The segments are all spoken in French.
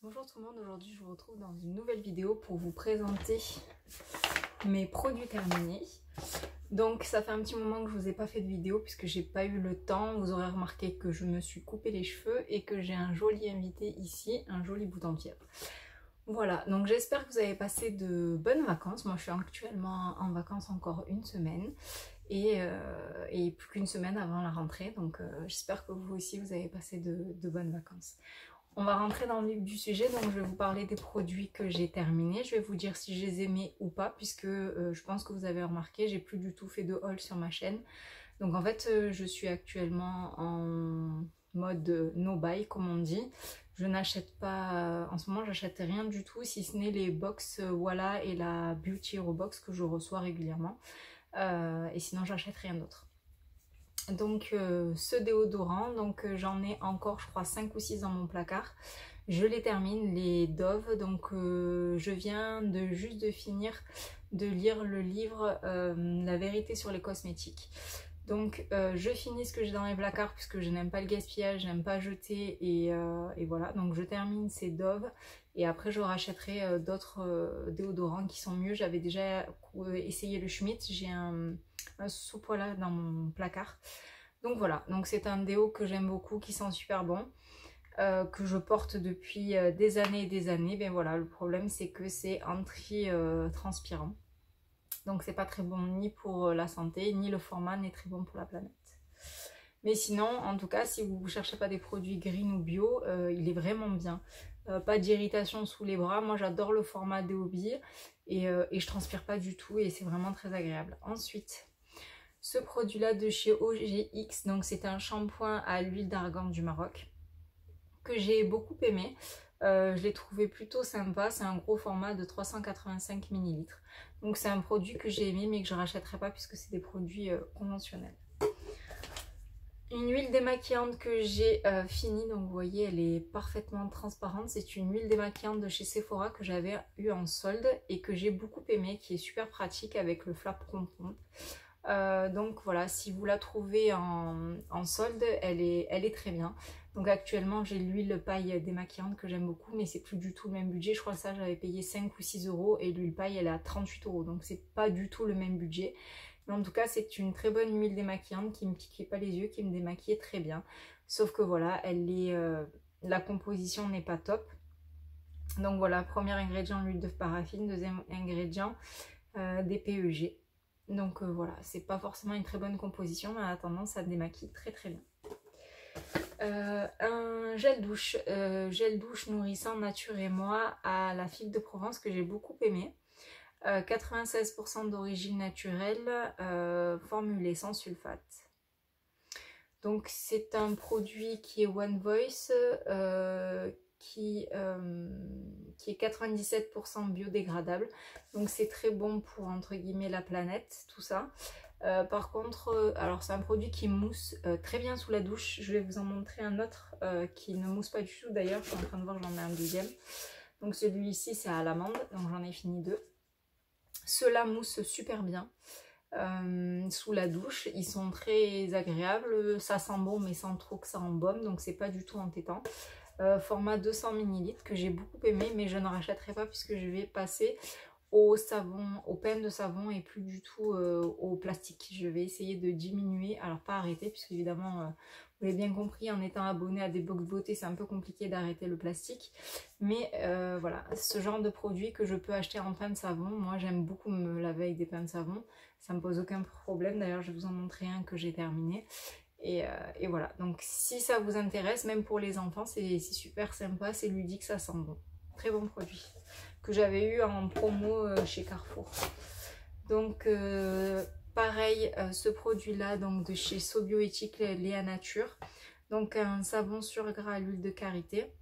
Bonjour tout le monde, aujourd'hui je vous retrouve dans une nouvelle vidéo pour vous présenter mes produits terminés. Donc ça fait un petit moment que je vous ai pas fait de vidéo puisque j'ai pas eu le temps. Vous aurez remarqué que je me suis coupé les cheveux et que j'ai un joli invité ici, un joli bout d'entière. Voilà, donc j'espère que vous avez passé de bonnes vacances. Moi je suis actuellement en vacances encore une semaine et plus qu'une semaine avant la rentrée. Donc j'espère que vous aussi vous avez passé de bonnes vacances. On va rentrer dans le vif du sujet, donc je vais vous parler des produits que j'ai terminés. Je vais vous dire si je les aimais ou pas, puisque je pense que vous avez remarqué, j'ai plus du tout fait de haul sur ma chaîne. Donc en fait, je suis actuellement en mode no buy, comme on dit. Je n'achète pas, en ce moment j'achète rien du tout, si ce n'est les box Voilà et la Beauty Hero Box que je reçois régulièrement. Et sinon j'achète rien d'autre. Donc ce déodorant, donc j'en ai encore je crois 5 ou 6 dans mon placard. Je les termine, les Dove, donc je viens juste de finir de lire le livre La vérité sur les cosmétiques. Donc je finis ce que j'ai dans mes placards puisque je n'aime pas le gaspillage, j'aime pas jeter et voilà. Donc je termine ces Dove et après je rachèterai d'autres déodorants qui sont mieux. J'avais déjà essayé le Schmitt, j'ai un sous-poil dans mon placard. Donc voilà, donc c'est un déo que j'aime beaucoup, qui sent super bon, que je porte depuis des années et des années. Ben voilà, le problème c'est que c'est anti-transpirant. Donc c'est pas très bon ni pour la santé, ni le format n'est très bon pour la planète. Mais sinon, en tout cas, si vous ne cherchez pas des produits green ou bio, il est vraiment bien. Pas d'irritation sous les bras. Moi j'adore le format Deobi et je transpire pas du tout et c'est vraiment très agréable. Ensuite, ce produit là de chez OGX, donc c'est un shampoing à l'huile d'argan du Maroc que j'ai beaucoup aimé. Je l'ai trouvé plutôt sympa, c'est un gros format de 385 ml. Donc c'est un produit que j'ai aimé mais que je ne rachèterai pas puisque c'est des produits conventionnels. Une huile démaquillante que j'ai finie, donc vous voyez elle est parfaitement transparente. C'est une huile démaquillante de chez Sephora que j'avais eu en solde et que j'ai beaucoup aimé, qui est super pratique avec le flap pompon. Donc voilà, si vous la trouvez en solde, elle est très bien. Donc actuellement j'ai l'huile paille démaquillante que j'aime beaucoup, mais c'est plus du tout le même budget. Je crois que ça j'avais payé 5 ou 6 euros et l'huile paille elle est à 38 euros. Donc c'est pas du tout le même budget. Mais en tout cas c'est une très bonne huile démaquillante qui me piquait pas les yeux, qui me démaquillait très bien. Sauf que voilà, la composition n'est pas top. Donc voilà, premier ingrédient l'huile de paraffine, deuxième ingrédient des PEG. Donc voilà, c'est pas forcément une très bonne composition, mais en attendant ça démaquille très très bien. Un gel douche nourrissant Nature et Moi à la figue de Provence que j'ai beaucoup aimé. 96% d'origine naturelle, formulé sans sulfate. Donc c'est un produit qui est One Voice, qui est 97% biodégradable, donc c'est très bon pour entre guillemets la planète, tout ça. Par contre, alors c'est un produit qui mousse très bien sous la douche. Je vais vous en montrer un autre qui ne mousse pas du tout d'ailleurs. Je suis en train de voir, j'en ai un deuxième. Donc celui-ci c'est à l'amande, donc j'en ai fini 2. Ceux-là moussent super bien sous la douche, ils sont très agréables, ça sent bon mais sans trop que ça embaume, donc c'est pas du tout entêtant. Format 200 ml que j'ai beaucoup aimé, mais je ne rachèterai pas puisque je vais passer au savon, au pain de savon et plus du tout au plastique. Je vais essayer de diminuer, alors pas arrêter puisque évidemment vous l'avez bien compris, en étant abonné à des box beauté c'est un peu compliqué d'arrêter le plastique, mais voilà, ce genre de produit que je peux acheter en pain de savon, moi j'aime beaucoup me laver avec des pains de savon, ça me pose aucun problème. D'ailleurs je vais vous en montrer un que j'ai terminé. Et voilà, donc si ça vous intéresse, même pour les enfants, c'est super sympa, c'est ludique, ça sent bon. Très bon produit que j'avais eu en promo chez Carrefour. Donc pareil, ce produit là, donc de chez Sobioéthique Léa Nature, donc un savon sur gras à l'huile de karité,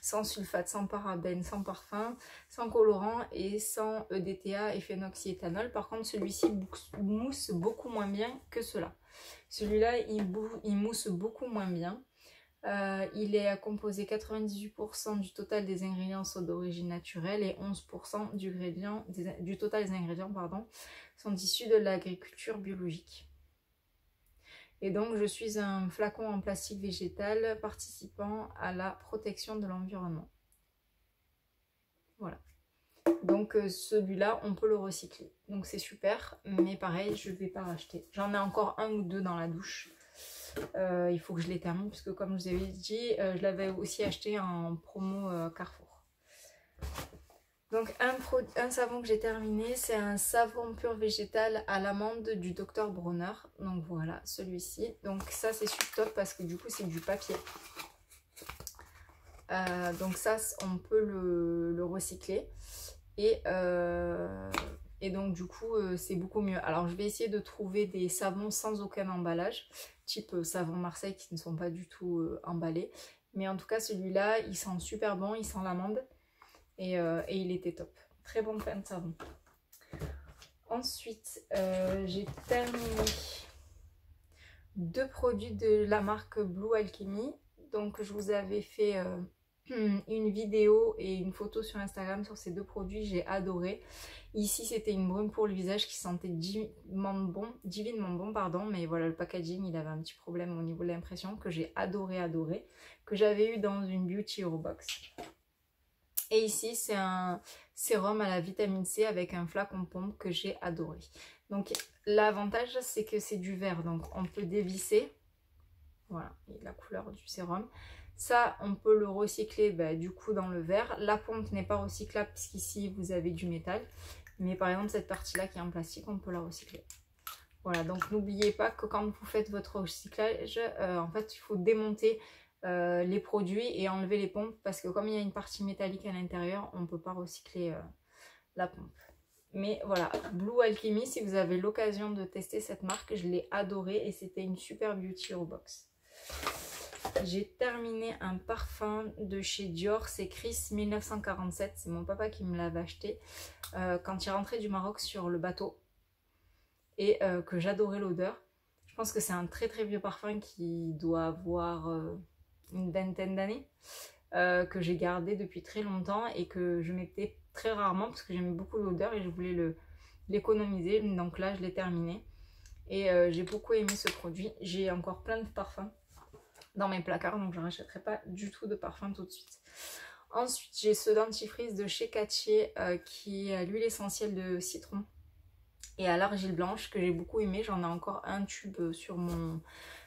sans sulfate, sans parabènes, sans parfum, sans colorant et sans EDTA et phénoxyéthanol. Par contre celui-ci mousse beaucoup moins bien que cela. Celui-là il mousse beaucoup moins bien. Il est composé 98% du total des ingrédients sont d'origine naturelle et 11% du total des ingrédients sont issus de l'agriculture biologique. Et donc je suis un flacon en plastique végétal participant à la protection de l'environnement. Voilà. Donc celui-là, on peut le recycler. Donc c'est super, mais pareil, je ne vais pas racheter. J'en ai encore un ou deux dans la douche. Il faut que je les termine, puisque comme je vous avais dit, je l'avais aussi acheté en promo Carrefour. Donc un savon que j'ai terminé, c'est un savon pur végétal à l'amande du Dr Bronner. Donc voilà, celui-ci. Donc ça c'est super top parce que du coup c'est du papier. Donc ça on peut le recycler. Et donc du coup c'est beaucoup mieux. Alors je vais essayer de trouver des savons sans aucun emballage, type savon Marseille qui ne sont pas du tout emballés. Mais en tout cas celui-là il sent super bon, il sent l'amande et il était top. Très bon pain de savon. Ensuite j'ai terminé 2 produits de la marque Blue Alchemy. Donc je vous avais fait une vidéo et une photo sur Instagram sur ces 2 produits, j'ai adoré. Ici c'était une brume pour le visage qui sentait divinement bon, pardon, mais voilà, le packaging il avait un petit problème au niveau de l'impression que j'ai adoré, que j'avais eu dans une Beauty Hero Box. Et ici c'est un sérum à la vitamine C avec un flacon pompe que j'ai adoré. Donc l'avantage c'est que c'est du verre, donc on peut dévisser, voilà, et la couleur du sérum. Ça, on peut le recycler du coup dans le verre. La pompe n'est pas recyclable puisqu'ici vous avez du métal. Mais par exemple, cette partie-là qui est en plastique, on peut la recycler. Voilà, donc n'oubliez pas que quand vous faites votre recyclage, en fait, il faut démonter les produits et enlever les pompes. Parce que comme il y a une partie métallique à l'intérieur, on ne peut pas recycler la pompe. Mais voilà, Blue Alchemy, si vous avez l'occasion de tester cette marque, je l'ai adorée et c'était une super Beauty Hero Box. J'ai terminé un parfum de chez Dior, c'est Chris 1947, c'est mon papa qui me l'avait acheté quand il rentrait du Maroc sur le bateau et que j'adorais l'odeur. Je pense que c'est un très vieux parfum qui doit avoir une vingtaine d'années, que j'ai gardé depuis très longtemps et que je mettais très rarement parce que j'aimais beaucoup l'odeur et je voulais l'économiser. Donc là je l'ai terminé et j'ai beaucoup aimé ce produit. J'ai encore plein de parfums dans mes placards, donc je ne rachèterai pas du tout de parfum tout de suite. Ensuite, j'ai ce dentifrice de chez Cattier qui est à l'huile essentielle de citron et à l'argile blanche que j'ai beaucoup aimé. J'en ai encore un tube sur mon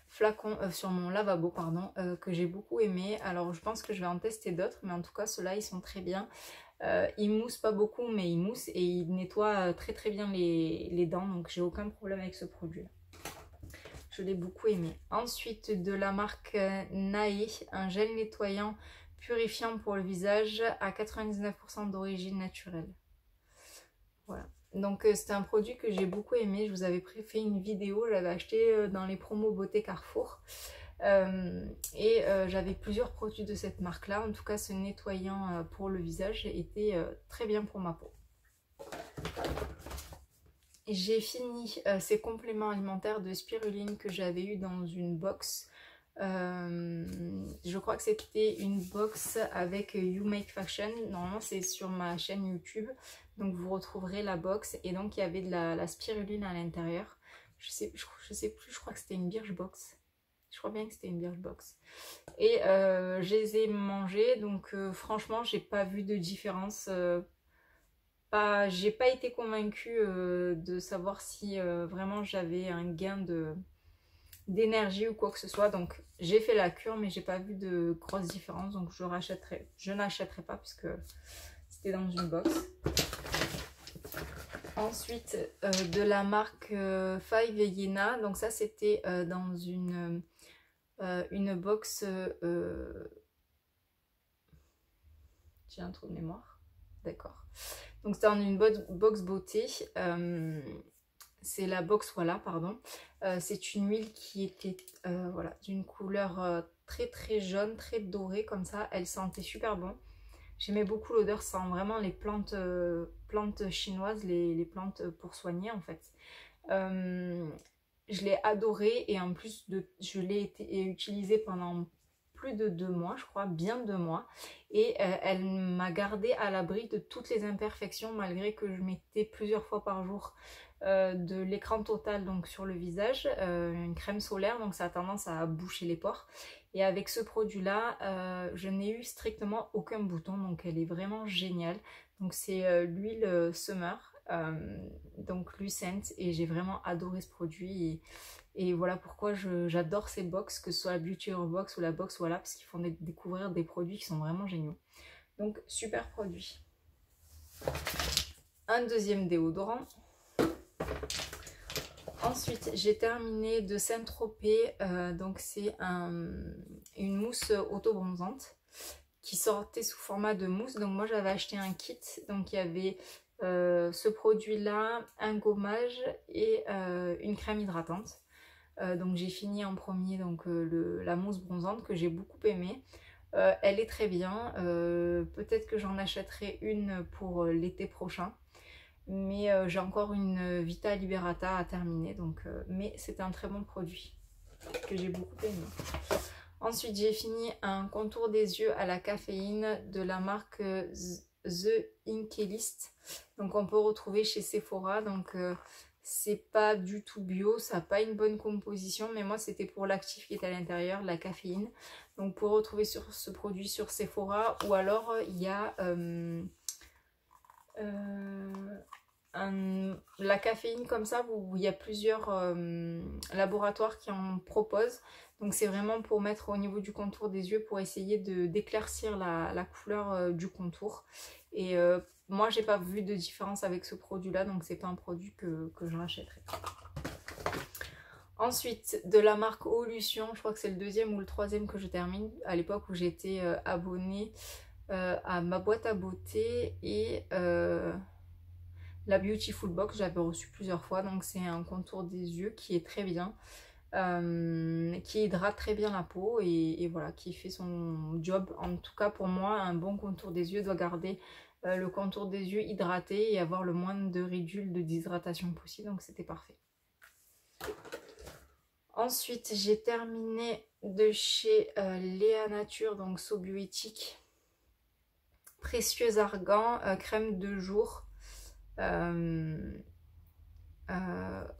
flacon, sur mon lavabo, pardon, que j'ai beaucoup aimé. Alors je pense que je vais en tester d'autres, mais en tout cas ceux-là ils sont très bien. Ils moussent pas beaucoup, mais ils moussent et ils nettoient très bien les dents, donc j'ai aucun problème avec ce produit-là. Je l'ai beaucoup aimé. Ensuite, de la marque Nae, un gel nettoyant purifiant pour le visage à 99% d'origine naturelle. Voilà. Donc c'est un produit que j'ai beaucoup aimé. Je vous avais fait une vidéo, je l'avais acheté dans les promos beauté Carrefour. J'avais plusieurs produits de cette marque-là. En tout cas, ce nettoyant pour le visage était très bien pour ma peau. J'ai fini ces compléments alimentaires de spiruline que j'avais eu dans une box. Je crois que c'était une box avec You Make Fashion. Normalement c'est sur ma chaîne YouTube. Donc vous retrouverez la box. Et donc il y avait de la spiruline à l'intérieur. Je sais plus, je crois que c'était une Birchbox. Je crois bien que c'était une Birchbox. Et je les ai mangées. Donc franchement j'ai pas vu de différence. J'ai pas été convaincue de savoir si vraiment j'avais un gain d'énergie ou quoi que ce soit. Donc j'ai fait la cure mais j'ai pas vu de grosses différences, donc je n'achèterai pas puisque c'était dans une box. Ensuite de la marque Five Yena, donc ça c'était dans une box, j'ai un trou de mémoire, d'accord. Donc c'est dans une box beauté, c'est la box voilà, pardon. C'est une huile qui était voilà, d'une couleur très jaune, très dorée comme ça. Elle sentait super bon. J'aimais beaucoup l'odeur, ça sent vraiment les plantes chinoises, les plantes pour soigner en fait. Je l'ai adorée et en plus je l'ai utilisée pendant plus de 2 mois, je crois, bien 2 mois. Et elle m'a gardé à l'abri de toutes les imperfections malgré que je mettais plusieurs fois par jour de l'écran total donc sur le visage, une crème solaire, donc ça a tendance à boucher les pores. Et avec ce produit là je n'ai eu strictement aucun bouton, donc elle est vraiment géniale. Donc c'est l'huile Summer, donc Lucent, et j'ai vraiment adoré ce produit et voilà pourquoi j'adore ces box, que ce soit la Beauty Hero Box ou la box voilà, parce qu'ils font découvrir des produits qui sont vraiment géniaux. Donc super produit. Un deuxième déodorant. Ensuite, j'ai terminé de Saint-Tropez, donc c'est une mousse auto-bronzante qui sortait sous format de mousse. Donc moi j'avais acheté un kit, donc il y avait ce produit-là, un gommage et une crème hydratante. Donc j'ai fini en premier donc la mousse bronzante que j'ai beaucoup aimée. Elle est très bien, peut-être que j'en achèterai une pour l'été prochain. Mais j'ai encore une Vita Liberata à terminer, donc, mais c'est un très bon produit que j'ai beaucoup aimé. Ensuite, j'ai fini un contour des yeux à la caféine de la marque The Inkélist. Donc on peut retrouver chez Sephora. Donc c'est pas du tout bio, ça n'a pas une bonne composition, mais moi c'était pour l'actif qui est à l'intérieur, la caféine. Donc vous pouvez retrouver sur ce produit sur Sephora, ou alors il y a la caféine comme ça, où il y a plusieurs laboratoires qui en proposent. Donc c'est vraiment pour mettre au niveau du contour des yeux, pour essayer d'éclaircir la couleur du contour. Et moi j'ai pas vu de différence avec ce produit là, donc c'est pas un produit que je rachèterai. Ensuite, de la marque Olution, je crois que c'est le deuxième ou le troisième que je termine, à l'époque où j'étais abonnée à ma boîte à beauté et la Beautiful Box, j'avais reçu plusieurs fois. Donc c'est un contour des yeux qui est très bien, qui hydrate très bien la peau et voilà, qui fait son job. En tout cas pour moi, un bon contour des yeux doit garder le contour des yeux hydraté et avoir le moins de ridules de déshydratation possible, donc c'était parfait. Ensuite, j'ai terminé de chez Léa Nature, donc So Bioéthique, Précieux Argan, crème de jour,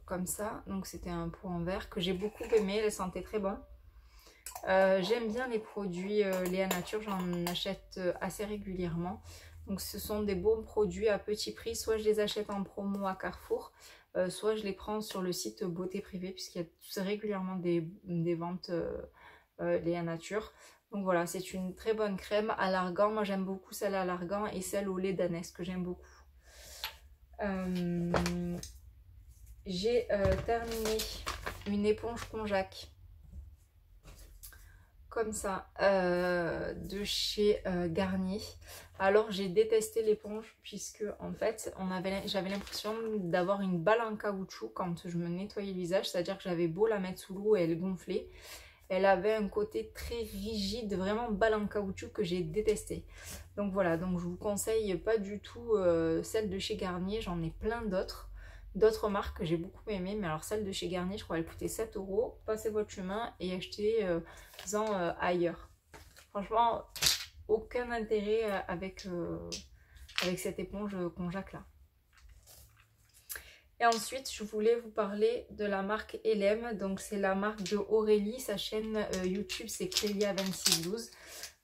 comme ça. Donc c'était un pot en verre que j'ai beaucoup aimé, elle sentait très bon. J'aime bien les produits Léa Nature, j'en achète assez régulièrement. Donc ce sont des bons produits à petit prix, soit je les achète en promo à Carrefour, soit je les prends sur le site Beauté Privée, puisqu'il y a régulièrement des ventes Léa Nature. Donc voilà, c'est une très bonne crème à l'argan. Moi j'aime beaucoup celle à l'argan et celle au lait d'ânesse que j'aime beaucoup. J'ai terminé une éponge Conjac comme ça de chez Garnier. Alors j'ai détesté l'éponge puisque en fait j'avais l'impression d'avoir une balle en caoutchouc quand je me nettoyais le visage, c'est-à-dire que j'avais beau la mettre sous l'eau et elle gonflait. Elle avait un côté très rigide, vraiment balle en caoutchouc que j'ai détesté. Donc voilà, donc je vous conseille pas du tout celle de chez Garnier, j'en ai plein d'autres marques que j'ai beaucoup aimées, mais alors celle de chez Garnier, je crois qu'elle coûtait 7 €. Passez votre chemin et achetez-en ailleurs. Franchement, aucun intérêt avec cette éponge Conjac là. Et ensuite, je voulais vous parler de la marque Elem. Donc, c'est la marque de Aurélie. Sa chaîne YouTube, c'est Clélia2612.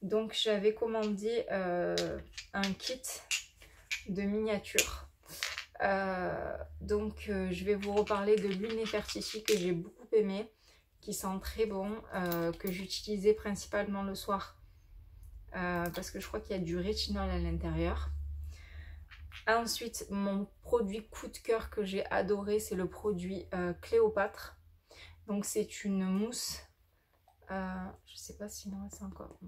Donc, j'avais commandé un kit de miniatures. Je vais vous reparler de l'huile Nefertiti que j'ai beaucoup aimé, qui sent très bon, que j'utilisais principalement le soir. Parce que je crois qu'il y a du rétinol à l'intérieur. Ensuite, mon produit coup de cœur que j'ai adoré, c'est le produit Cléopâtre. Donc c'est une mousse, je sais pas si non c'est encore,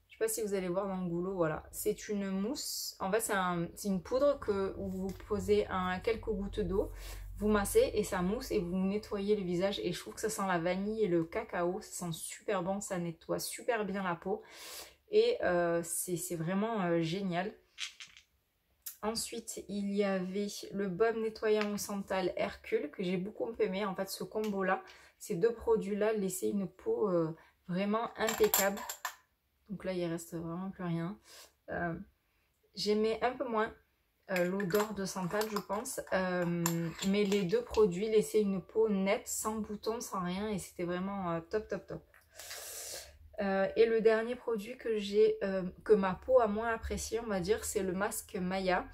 je sais pas si vous allez voir dans le goulot, voilà. C'est une mousse, en fait c'est une poudre que vous posez quelques gouttes d'eau, vous massez et ça mousse et vous nettoyez le visage. Et je trouve que ça sent la vanille et le cacao, ça sent super bon, ça nettoie super bien la peau. Et c'est vraiment génial. Ensuite, il y avait le baume nettoyant au santal Hercule que j'ai beaucoup aimé. En fait, ce combo-là, ces deux produits-là laissaient une peau vraiment impeccable. Donc là il reste vraiment plus rien. J'aimais un peu moins l'odeur de santal je pense, mais les deux produits laissaient une peau nette, sans boutons, sans rien, et c'était vraiment top top top. Et le dernier produit que ma peau a moins apprécié, on va dire, c'est le masque Maya,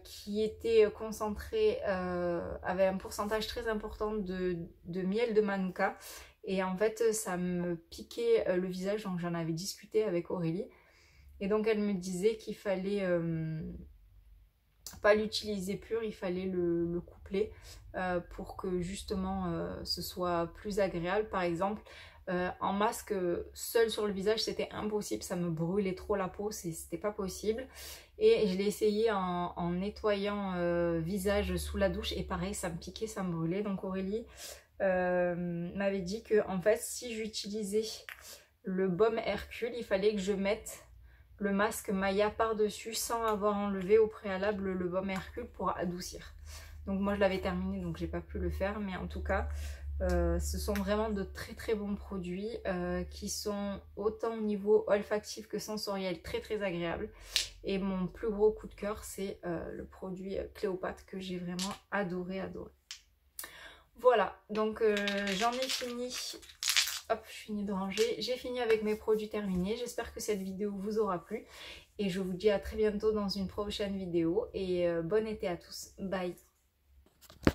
qui était concentré, avait un pourcentage très important de miel de manuka, et en fait ça me piquait le visage, donc j'en avais discuté avec Aurélie, et donc elle me disait qu'il fallait pas l'utiliser pur, il fallait le coupler pour que justement ce soit plus agréable. Par exemple, en masque seul sur le visage c'était impossible, ça me brûlait trop la peau, c'était pas possible. Et je l'ai essayé en nettoyant visage sous la douche, et pareil ça me piquait, ça me brûlait. Donc Aurélie m'avait dit que en fait si j'utilisais le baume Hercule, il fallait que je mette le masque Maya par-dessus sans avoir enlevé au préalable le baume Hercule pour adoucir. Donc moi je l'avais terminé, donc j'ai pas pu le faire, mais en tout cas ce sont vraiment de très très bons produits qui sont autant au niveau olfactif que sensoriel très très agréables. Et mon plus gros coup de cœur c'est le produit Cléopâtre que j'ai vraiment adoré. Voilà, donc j'en ai fini. Hop, je finis de ranger. J'ai fini avec mes produits terminés. J'espère que cette vidéo vous aura plu. Et je vous dis à très bientôt dans une prochaine vidéo. Et bon été à tous. Bye!